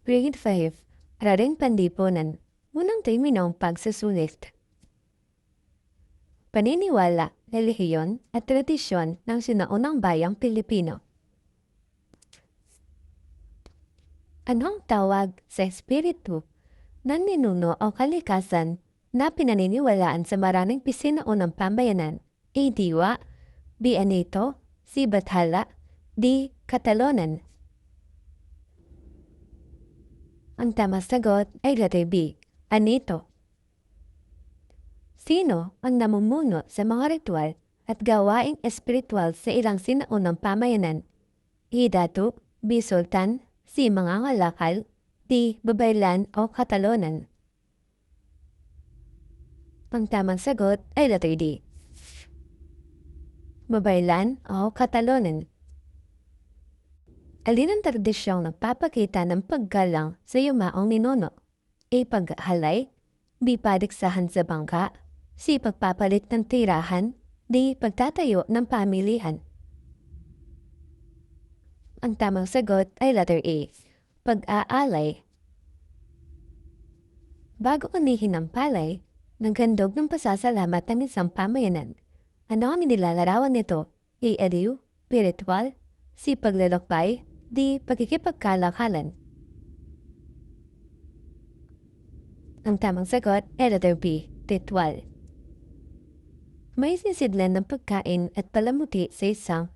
Grade 5, Raring Pandiponan, unang terminong pagsusulit. Paniniwala, relihiyon at tradisyon ng sinaunang bayang Pilipino. Anong tawag sa espiritu ng ninuno o kalikasan na pinaniniwalaan sa maraming sinaunang pambayanan? A. Diwa, B. Anito, C. Bathala, D. Katalonan. Ang tamang sagot ay letter B, Anito. Sino ang namumuno sa mga ritual at gawaing espiritual sa ilang sinaunang pamayanan? A. Datu, B. Sultan, C. Mangangalakal, D. Babaylan o Katalonan. Ang tamang sagot ay letter D, Babaylan o Katalonan. Alin ang tradisyong nagpapakita ng paggalang sa yumaong ninuno? A. Paghalay, B. Padigsahan sa bangka, C. Pagpapalit ng tirahan, D. Pagtatayo ng pamilihan. Ang tamang sagot ay letter A, Pag-aalay. Bago unihin ng palay, naghandog ng pasasalamat ng isang pamayanan. Ano ang nilalarawan nito? A. Aliw, B. Ritual, C. Paglalakbay, D. Pagkikipagkalakalan. Ang tamang sagot ay letter B, Ritual. May sisidlan ng pagkain at palamuti sa isang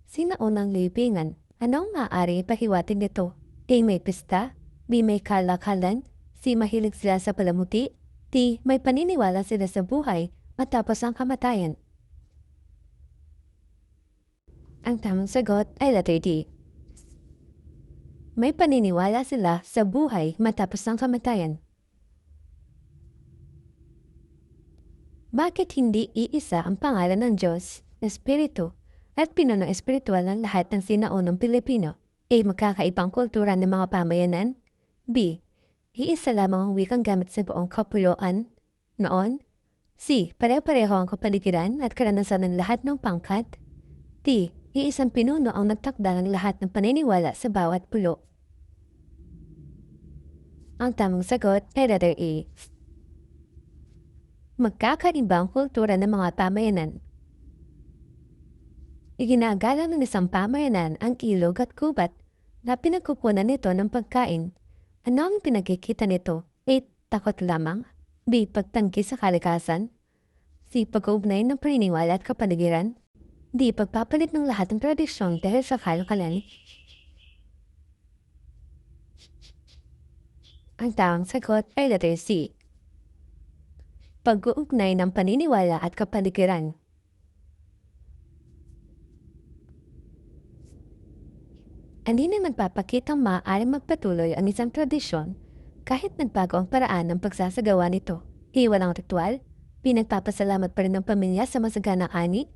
sinaunang libingan. Anong maaari pahiwatig nito? A. May pista, B. May kalakalan, C. Mahilig sila sa palamuti, D. May paniniwala sila sa buhay matapos ang kamatayan. Ang tamang sagot ay letter D, may paniniwala sila sa buhay matapos ang kamatayan. Bakit hindi iisa ang pangalan ng Diyos, Espiritu, at pinuno espiritual ng lahat ng sinaunang Pilipino? A. Magkakaibang kultura ng mga pamayanan, B. Iisa lamang ang wikang gamit sa buong kapuluan noon, C. Pare-pareho ang kapaligiran at karanasan ng lahat ng pangkat, D. Iisang pinuno ang nagtakda ng lahat ng paniniwala sa bawat pulo. Ang tamang sagot ay letter A, magkakaibang kultura ng mga pamayanan. Iginagalang ng isang pamayanan ang ilog at gubat na pinagkukunan nito ng pagkain. Ano ang pinagkikita nito? A. Takot lamang, B. Pagtanggi sa kalikasan, C. Pag-uugnay ng paniniwala at kapaligiran, D. Pagpapalit ng lahat ng tradisyon dahil sa kalakalan. Ang tamang sagot ay letter C, pag-uugnay ng paniniwala at kapaligiran. Hindi na nagpapakitang maaaring magpatuloy ang isang tradisyon kahit nagbago ang paraan ng pagsasagawa nito. A. Walang ritual, B. Nagpapasalamat pa rin ng pamilya sa masaganang ani,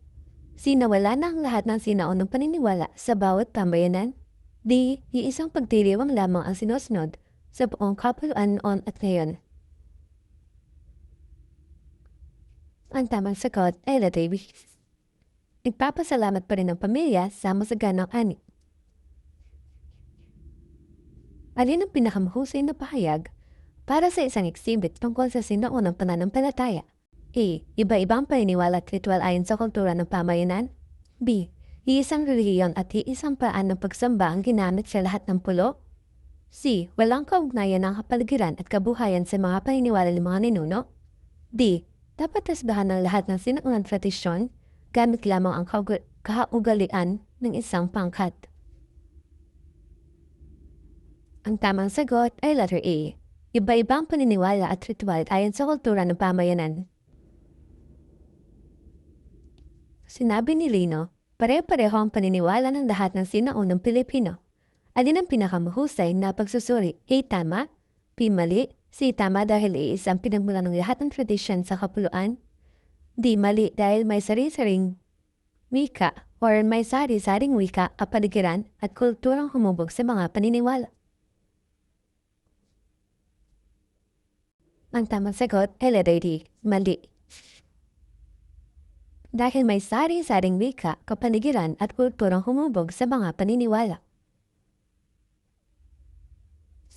C. Nawala na ang lahat ng sinaunang paniniwala sa bawat pambayanan, D. Iisang pagdiriwang lamang ang sinusunod sa buong kapuluan noon at ngayon. Ang tamang sagot ay letter B, nagpapasalamat pa rin ng pamilya sa masaganang ani. Alin ang pinakamahusay na pahayag para sa isang exhibit tungkol sa sinaunang pananampalataya? A. Iba-ibang paniniwala at ritual ayon sa kultura ng pamayanan, B. Iisang relihiyon at iisang paraan ng pagsamba ang ginamit sa lahat ng pulo, C. Walang kaugnayan ng kapaligiran at kabuhayan sa mga paniniwala ng mga ninuno, D. Dapat tasbahan ng lahat ng sinaunang tradisyon gamit lamang ang kaugalian ng isang pangkat. Ang tamang sagot ay letter A. Iba-ibang paniniwala at ritual ayon sa kultura ng pamayanan. Sinabi ni Lino, pare-pareho ang paniniwala ng lahat ng sinaunang Pilipino. Alin ang pinakamahusay na pagsusuri? A. Tama, B. Mali, C. Tama dahil iisang pinagmulan ng lahat ng tradisyon sa kapuluan, D. Mali dahil may sari-saring wika or may sari-saring wika, kapaligiran at kulturang humubog sa mga paniniwala. Ang tamang sagot ay letter D, Mali. Dahil may sari-saring wika, kapaligiran at kulturang humubog sa mga paniniwala.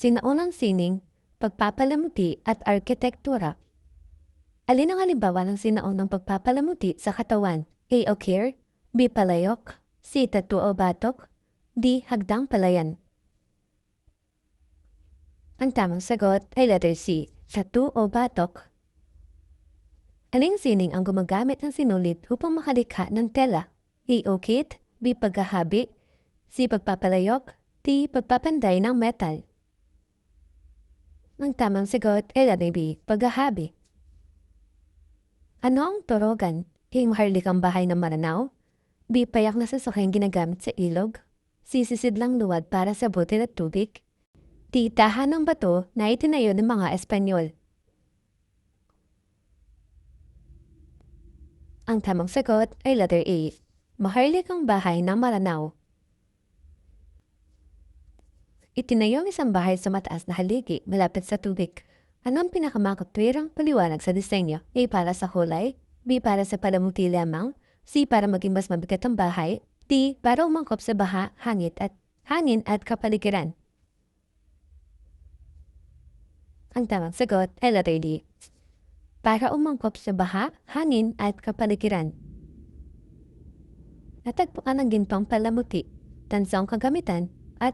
sinaunang sining, pagpapalamuti at arkitektura. Alin ang halimbawa ng sinaunang pagpapalamuti sa katawan? A. Okir, B. Palayok, C. Tattoo o batok, D. Hagdang palayan. Ang tamang sagot ay letter C. Tattoo o batok. Aling sining ang gumagamit ng sinulit upang makalikha ng tela? A. Okit, B. Paghahabi, C. Pagpapalayok, D. Pagpapanday ng metal. Ang tamang sagot ay letter B. Paghahabi. Ano ang torogan? A. Maharlikang bahay ng Maranao, B. Payak na sasakyang ginagamit sa ilog, C. Sisidlang luwad para sa butil at tubig, D. Tahan ng bato na itinayo ng mga Espanyol. Ang tamang sagot ay letter A. Maharlikang bahay ng Maranao. Itinayo ang isang bahay sa mataas na haligi malapit sa tubig. Ano ang pinakamakatwirang paliwanag sa disenyo? A. Para sa kulay, B. Para sa palamuti lamang, C. Para maging mas mabigat ang bahay, D. Para umangkop sa baha, hangin at kapaligiran. Ang tamang sagot ay letter D. Para umangkop sa baha, hangin at kapaligiran. Natagpuan ang gintong palamuti, tansang kagamitan, at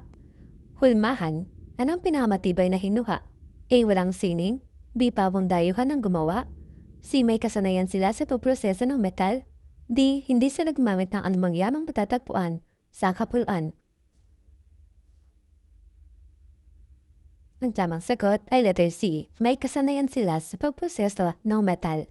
hulmahan. Anong pinakamatibay na hinuha? A. Walang sining, B. Pawang dayuhan ang gumawa, C. May kasanayan sila sa pagproseso ng metal, D. Hindi sila gumamit ng anumang yamang matatagpuan sa kapuluan. Ang tamang sagot ay letter C. May kasanayan sila sa pagproseso ng metal.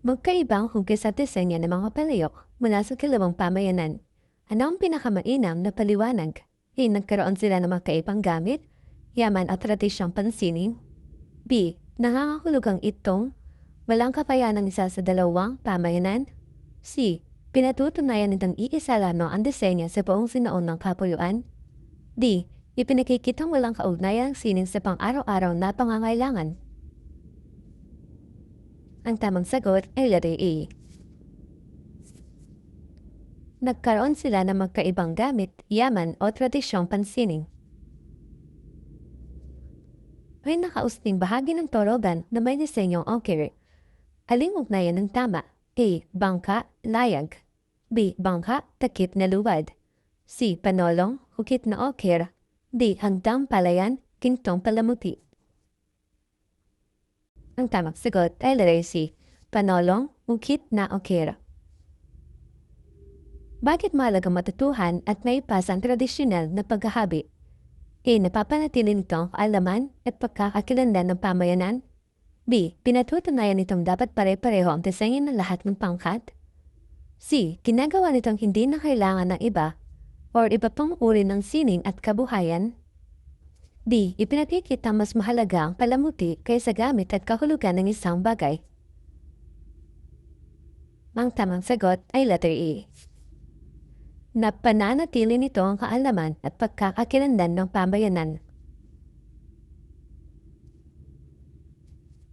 Magkaibang hugis at disenyo ng mga palayok mula sa kilawang pamayanan. Ano ang pinakamainam na paliwanag? A. Nagkaroon sila ng magkaibang gamit, yaman at tradisyong pansining. B. Nangangahulugang itong walang kapayanan isa sa dalawang pamayanan. C. Pinatutunayan nitong iisa lamang ang disenyo sa buong sinaunang kapuluan. D. Ipinakikitang walang kaugnayan ang sining sa pang-araw-araw na pangangailangan. Ang tamang sagot ay letter A. Nagkaroon sila ng magkaibang gamit, yaman o tradisyong pansining. May nakausting bahagi ng torogan na may disenyong okir. Aling ugnayan ng tama? A. Bangka, layag, B. Bangka, takip na luwad, C. Panolong, hukit na okir, D. Hagdang palayan, gintong palamuti. Ang tamang sagot ay letter C. Panolong, hukit na okir. Bakit mahalagang matutuhan at may ipasa ang tradisyonal na paghahabi? A. Napapanatili nitong kaalaman at pagkakakilanlan ng pamayanan, B. Pinatutunayan nitong dapat pare-pareho ang disenyo ng lahat ng pangkat, C. Ginagawa nitong hindi na kailangan ng iba or iba pang uri ng sining at kabuhayan, D. Ipinakikita mas mahalaga ang palamuti kaysa gamit at kahulugan ng isang bagay. Ang tamang sagot ay letter E. Napananatili nito ang kaalaman at pagkakakilanlan ng pamayanan.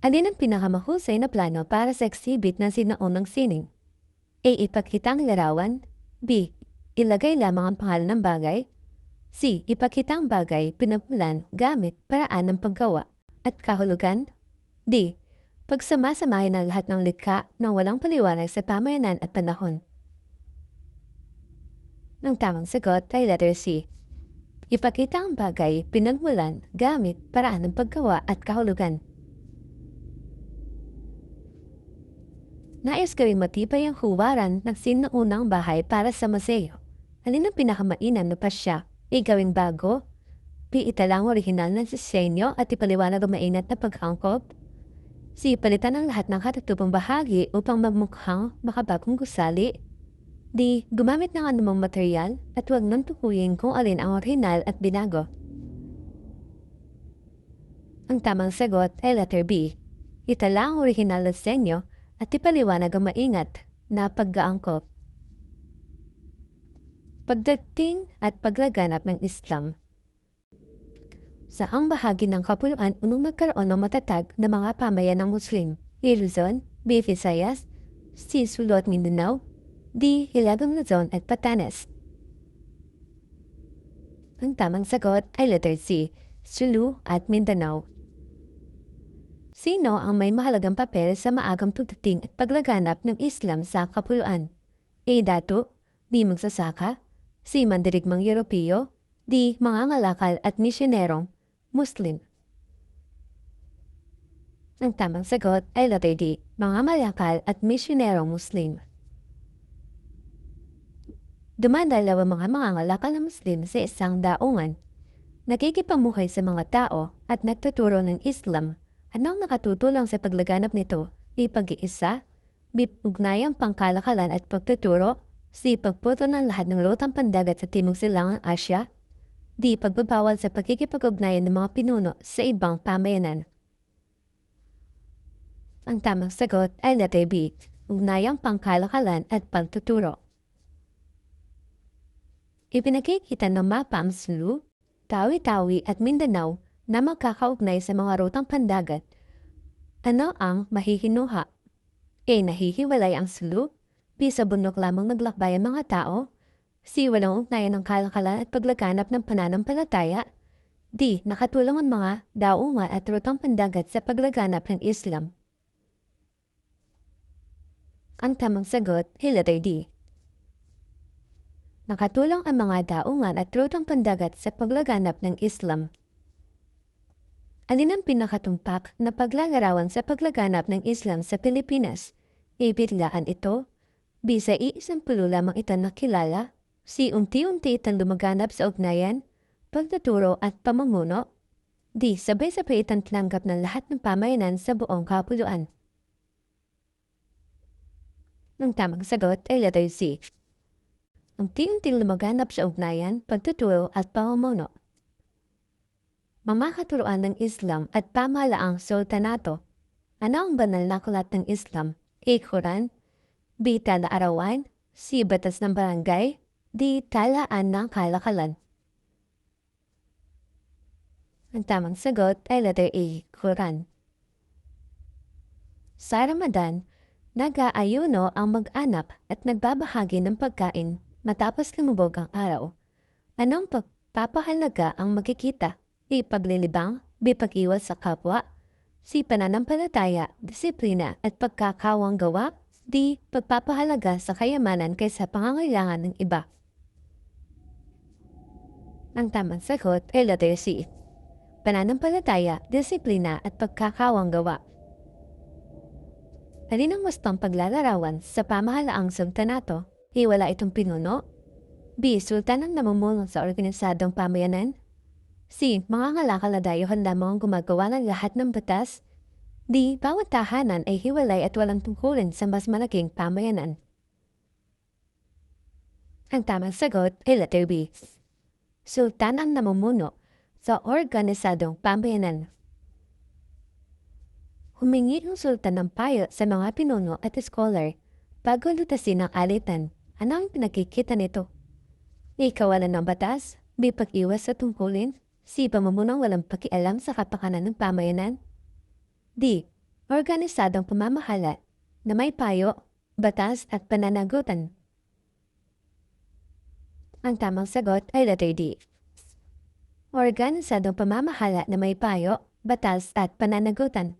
Alin ang pinakamahusay na plano para sa exhibit ng sinaunang sining? A. Ipakita ang larawan, B. Ilagay lamang ang pangalan ng bagay, C. Ipakita ang bagay pinapulan gamit paraan ng paggawa at kahulugan, D. Pagsamasamahin ang lahat ng likha nang walang paliwanag sa pamayanan at panahon. Ang tamang sagot ay letter C. Ipakita ang bagay pinagmulan gamit paraan ng paggawa at kahulugan. Nais gawing matibay ang huwaran ng sinaunang bahay para sa museo. Alin ang pinakamainam na pasya? A. Gawing bago, B. Italang orihinal ng disenyo at ipaliwanag ang mainat na pag-angkop, C. Palitan ang lahat ng katutubong bahagi upang magmukhang makabagong gusali, D. Gumamit ng anumang material at huwag nang tukuyin kung alin ang orihinal at binago. Ang tamang sagot ay letter B. Itala ang orihinal na disenyo at ipaliwanag ang maingat na pag-aangkop. Pagdating at paglaganap ng Islam. Saang bahagi ng kapuluan unang nagkaroon ng matatag na mga pamayan ng Muslim? A. Luzon, B. Visayas, C. Sulot Mindanao, D. Hilagang Luzon at Batanes. Ang tamang sagot ay letter C, Sulu at Mindanao. Sino ang may mahalagang papel sa maagang pagdating at paglaganap ng Islam sa kapuluan? A. Dato, B. Magsasaka, C. Mandirigmang Europeo, D. Mangangalakal at misyonerong Muslim. Ang tamang sagot ay letter D, Mangangalakal at misyonerong Muslim. Dumadalaw ang mga mangangalakal na Muslim sa isang daungan. Nakikipamuhay sa mga tao at nagtuturo ng Islam. Anong nakatutulong sa paglaganap nito? Pag-iisa, B. Ugnayang pangkalakalan at pagtuturo, C. Pagputo ng lahat ng lutang pandagat sa Timog Silangang Asya, D. Pagbabawal sa pagkikipag-ugnayan ng mga pinuno sa ibang pamayanan. Ang tamang sagot ay letter B, Ugnayang pangkalakalan at pagtuturo. Ipinakikita ng mapa ang Sulu, Tawi-Tawi at Mindanao na magkakaugnay sa mga rutang pandagat. Ano ang mahihinuha? A. Nahihiwalay ang Sulu, B. Sa bundok lamang naglakbay ang mga tao, C. Walang ugnayan ng kalakalan at paglaganap ng pananampalataya, D. Nakatulong ang mga daungan at rutang pandagat sa paglaganap ng Islam. Ang tamang sagot ay letter D. Nakatulong ang mga daungan at rutang pandagat sa paglaganap ng Islam. Alin ang pinakatumpak na paglalarawan sa paglaganap ng Islam sa Pilipinas? A. Biglaan ito, B. Sa iisang pulo lamang ito nakilala, C. Unti-unti itang lumaganap sa ugnayan, pagtuturo at pamumuno, D. Sabay-sabay itang tanggap ng lahat ng pamayanan sa buong kapuluan. Ang tamang sagot ay letter C. Unti-unting lumaganap sa ugnayan, pagtuturo at pamumuno. Mamakaturuan ng Islam at pamahalaang sultanato. Ano ang banal na aklat ng Islam? A. Quran, B. Tala-arawan, C. Batas ng barangay, D. Talaan ng kalakalan. Ang tamang sagot ay letter A. Quran. Sa Ramadan, nag-aayuno ang mag-anak at nagbabahagi ng pagkain matapos lumubog ang araw. Anong pagpapahalaga ang makikita? A. Paglilibang, B. Pag-iwas sa kapwa, C. Pananampalataya, disiplina at pagkakawang gawa, D. Pagpapahalaga sa kayamanan kaysa pangangailangan ng iba. Ang tamang sagot ay letter C. Pananampalataya, disiplina at pagkakawang gawa. Alin ang mas paglalarawan sa pamahalaang sultanato? A. Wala itong pinuno, B. Sultan ang namumuno sa organisadong pamayanan, C. Mangangalakal na dayuhan lamang ang gumagawa ng lahat ng batas, D. Bawat tahanan ay hiwalay at walang tungkulin sa mas malaking pamayanan. Ang tamang sagot ay letter B. Sultan ang namumuno sa organisadong pamayanan. Humingi ang sultan ng payo sa mga pinuno at scholar bago lutasin ang alitan. Ano ang pinakikita nito? A. Kawalan ng batas, B. Pag-iwas sa tungkulin, C. Pamamunang walang pakialam sa kapakanan ng pamayanan, D. Organisadong pamamahala na may payo, batas at pananagutan. Ang tamang sagot ay letter D. Organisadong pamamahala na may payo, batas at pananagutan.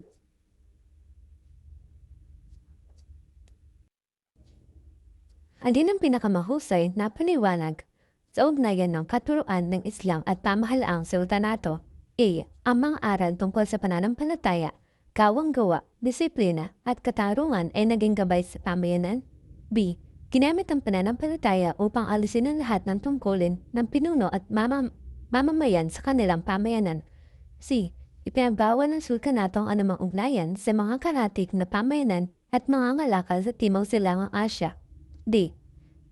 Alin ang pinakamahusay na paniwalag sa ugnayan ng katuruan ng Islam at pamahalaang sultanato? A. Ang mga aral tungkol sa pananampalataya, kawang gawa, disiplina at katarungan ay naging gabay sa pamayanan. B. Ginamit ang pananampalataya upang alisin ang lahat ng tungkulin ng pinuno at mamamayan sa kanilang pamayanan. C. Ipinagbawal ng sultanato ang anumang ugnayan sa mga karatig na pamayanan at mga ngalakal sa Timog Silangang Asya. D.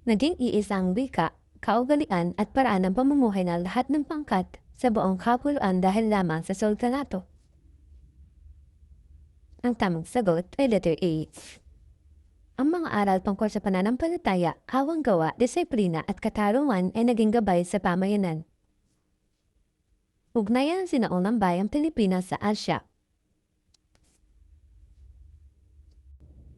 Naging iisang wika, kaugalian at paraan ng pamumuhay ng lahat ng pangkat sa buong kapuluan dahil lamang sa sultanato. Ang tamang sagot ay letter A. Ang mga aral tungkol sa pananampalataya, kawang gawa, disiplina at katarungan ay naging gabay sa pamayanan. Ugnayan ang sinaunang bayang Pilipinas sa Asya.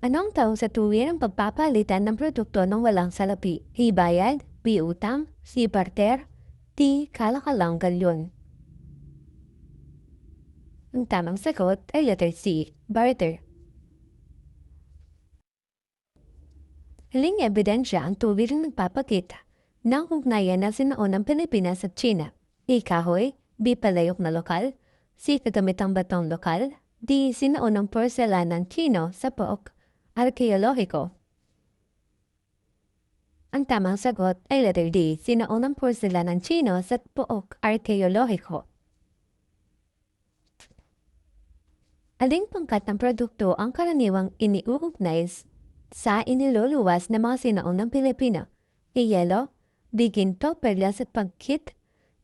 Anong tawag sa tuwirang pagpapalitan ng produkto ng walang salapi? A. Bayad, B. Utang, C. Barter, D. Di kalakalang galyon. Ang tamang sagot ay letter C, barter. Hiling ebidensya ang tuwirang nagpapakita ng ugnayan na sinaunang Pilipinas at China. A. Kahoy, B. Palayok na lokal, C. Kagamitang batong lokal, D. Sinaunang porselanang Chino sa pook arkeolohiko. Ang tamang sagot ay letter D. Sinaunang porselanang Chino sa pook arkeolohiko. Aling pangkat ng produkto ang karaniwang iniuugnay sa iniluluwas ng mga sinaunang Pilipino? A. Yelo, B. Ginto, perlas at pagkit,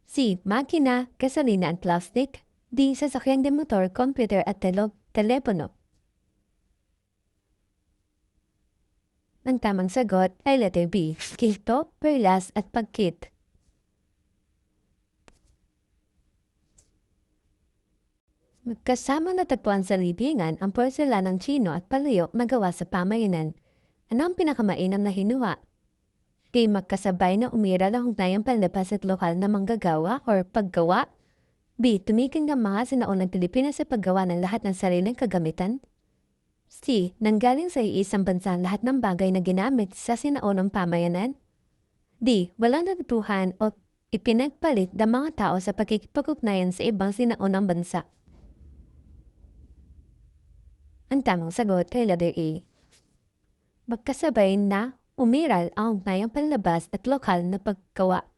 C. Makina, gasolina at plastic, D. Sasakyang de motor, computer at telepono. Ang tamang sagot ay letter B. Ginto, perlas at pagkit. Magkasama natagpuan sa libingan ang porselanang Chino at palayok na gawa sa pamayanan. Ano ang pinakamainam na hinuha? A. Magkasabay na umira ng hugnayang panlabas at lokal na manggagawa or paggawa. B. Tumigil ng mga sinaunang Pilipinas sa paggawa ng lahat ng sariling kagamitan. C. Nanggaling sa iisang bansa ang lahat ng bagay na ginamit sa sinaunang pamayanan. D. Walang natutuhan o ipinagpalit ng mga tao sa pakikipag-ugnayan sa ibang sinaunang bansa. Ang tamang sagot ay letter A. Magkasabay na umiral ang ugnayang panlabas at lokal na paggawa.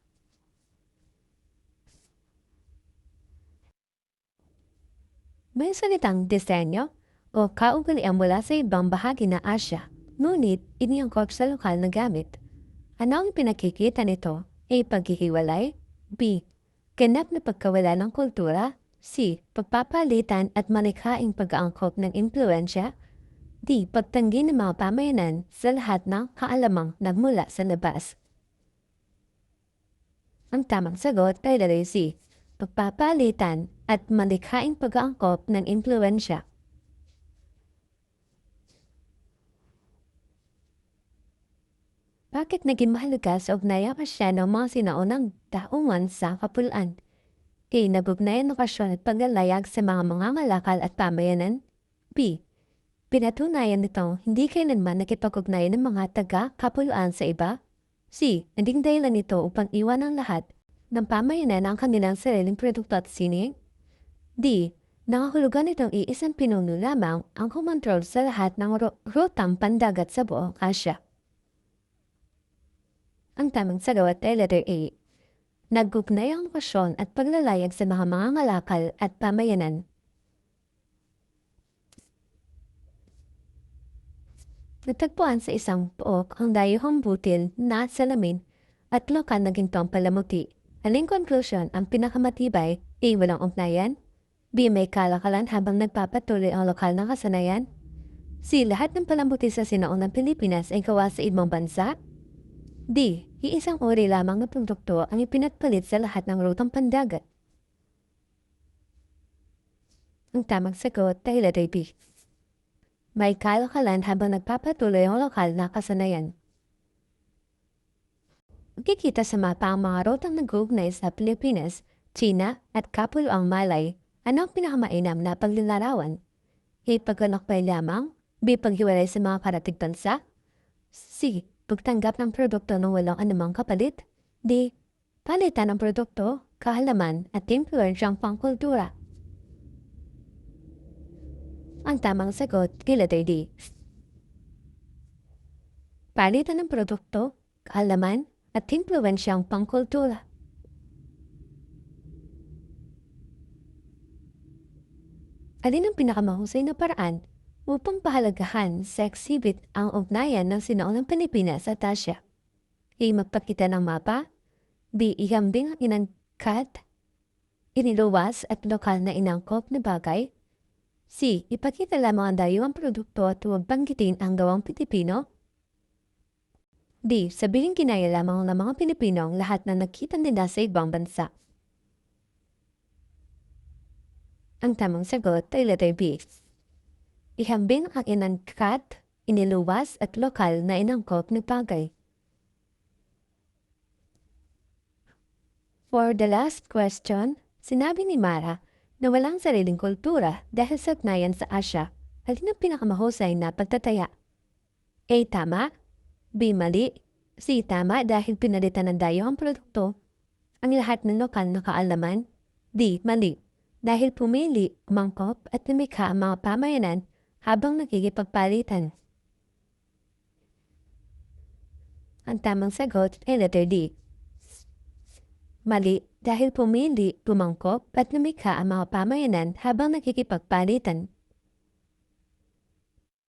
May salitang disenyo o kaugalian mula sa ibang bahagi ng Asya, ngunit iniangkop sa lokal na gamit. Ano ang pinakikita nito? A. Paghihiwalay, B. Ganap na pagkawala ng kultura, C. Pagpapalitan at malikhaing pag-aangkop ng impluensya, D. Pagtanggi ng mga pamayanan sa lahat ng kaalamang nagmula sa labas. Ang tamang sagot ay letter C. Pagpapalitan at malikhaing pag-aangkop ng impluensya. Bakit naging mahalaga sa ugnayang Asyano mga sinaunang daungan sa Kapulaan? A. Nag-ugnayan ng okasyon at paglalayag sa mga mangangalakal at pamayanan. B. Pinatunayan nitong hindi kailanman nakipag-ugnayan ng mga taga-Kapulaan sa iba. C. Naging dahilan nito upang iwan ang lahat ng pamayanan ang kanilang sariling produkto at sining. D. Nangahulugan nitong iisang pinuno lamang ang kumontrol sa lahat ng rutang pandagat sa buong Asya. Ang tamang sagot ay letter A. Nag-ugnay ang okasyon at paglalayag sa mga mangangalakal at pamayanan. Natagpuan sa isang pook ang dayuhang butil na salamin at lokal na gintong palamuti. Aling konklusyon ang pinakamatibay? A. Walang ugnayan, B. May kalakalan habang nagpapatuloy ang lokal na kasanayan, C. Lahat ng palamuti sa sinaunang Pilipinas ay gawa sa ibang bansa, D. Iisang uri lamang na produkto ang ipinatpalit sa lahat ng rutang pandagat. Ang tamang sagot ay letter B. May kalakalan habang nagpapatuloy ang lokal na kasanayan. Makikita sa mapa ang mga rutang nag-uugnay sa Pilipinas, China at Kapuluang Malay. Ano ang pinakamainam na paglalarawan? A. Paglalakbay lamang, B. Paghiwalay sa mga karatig bansa, C. Pagtanggap ng produkto ng walang anumang kapalit, D. Palitan ng produkto, kahalaman at impluensyang pangkultura. Ang tamang sagot ay letter D. Palitan ng produkto, kahalaman at impluensyang pangkultura. Alin ang pinakamahusay na paraan upang pahalagahan sa exhibit ang ugnayan ng sinaunang Pilipinas at Asya? A. Magpakita ng mapa, B. Ihambing ang inangkat, iniluwas at lokal na inangkop na bagay, C. Ipakita lamang ang dayuhang produkto at huwag banggitin ang gawang Pilipino, D. Sabihin kinaya lamang ng mga Pilipino ang lahat na nakita nila sa ibang bansa. Ang tamang sagot ay letter B. Ihambing ang inangkat, iniluwas at lokal na inangkop na bagay. For the last question, sinabi ni Mara na walang sariling kultura dahil sa ugnayan sa Asya. Alin ang pinakamahusay na pagtataya? A. Tama. B. Mali. C. Tama dahil pinalitan ng dayo ang produkto ang lahat ng lokal na kaalaman. D. Mali. Dahil pumili, umangkop at lumikha ang mga pamayanan habang nakikipagpalitan. Ang tamang sagot ay letter D. Mali dahil pumili, umangkop at lumikha ang mga pamayanan habang nakikipagpalitan.